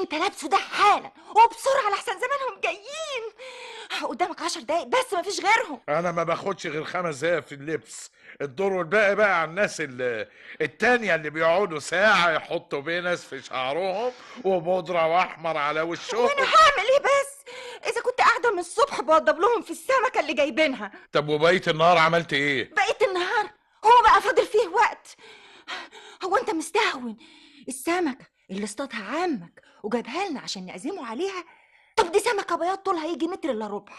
انت لابسه ده حالا وبسرعه لحسن زمانهم جايين. قدامك 10 دقايق بس مفيش غيرهم. انا ما باخدش غير 5 دقايق في اللبس، الدور والباقي بقى على الناس التانية اللي بيقعدوا ساعة يحطوا بينس في شعرهم وبودرة واحمر على وشهم. وانا هعمل ايه بس اذا كنت قاعده من الصبح بوضب لهم في السمكه اللي جايبينها؟ طب وبقية النهار عملت ايه؟ بقيت النهار هو بقى فاضل فيه وقت؟ هو انت مستهون السمكه اللي اصطادها عمك وجابها لنا عشان نعزمه عليها؟ طب دي سمكه بياض طولها يجي متر الا ربع،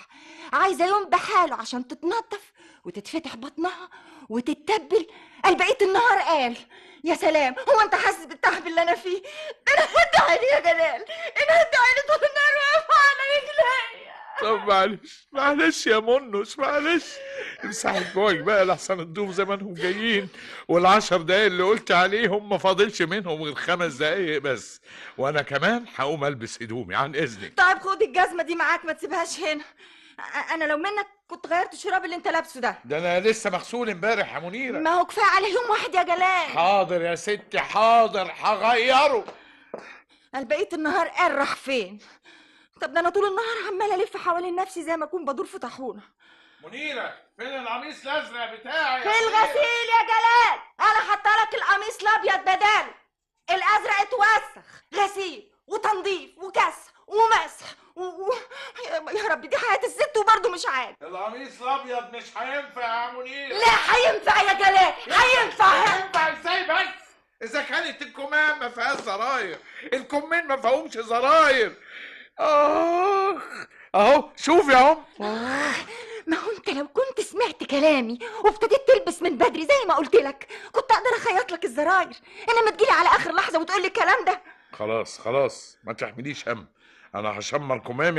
عايزه يوم بحاله عشان تتنضف وتتفتح بطنها وتتبل. قال بقيت النهار قال يا سلام. هو انت حاسس بالتعب اللي انا فيه ده؟ انا هد عيني يا جلال، انا هد عيني طول النهار واقفه على رجلي. طب معلش يا منوش، معلش امسحي جواك بقى لحسن الضيوف زمانهم جايين، وال10 دقايق اللي قلت عليهم ما فاضلش منهم غير 5 دقايق بس، وانا كمان هقوم البس هدومي عن اذنك. طيب خد الجزمه دي معاك ما تسيبهاش هنا. انا لو منك كنت غيرت الشراب اللي انت لابسه ده. ده انا لسه مغسول امبارح يا منيرة. ما هو كفايه عليه يوم واحد يا جلال. حاضر يا ستي حاضر هغيره. قال بقيت النهار قال راح فين؟ طب ده انا طول النهار عماله الف حوالين نفسي زي ما اكون بدور في طاحونه. منيرة فين القميص الازرق بتاعي؟ في الغسيل يا جلال، انا حاطه لك القميص الابيض بداله، الازرق اتوسخ. غسيل وتنظيف وكسر ومسح يا رب دي حياه الست وبرضه مش عارف. القميص الابيض مش هينفع يا منيرة. لا هينفع يا جلال، هينفع. هينفع ازاي بس؟ اذا كانت الكمام ما فيهاش زراير، الكمين ما فيهمش زراير. اهو شوف يا ما هو انت لو كنت سمعت كلامي وابتديت تلبس من بدري زي ما قلت لك كنت اقدر اخيط لك الزراير، انما تجيلي على اخر لحظه وتقول لي الكلام ده. خلاص ما تحمليش هم، انا هشمر كمامي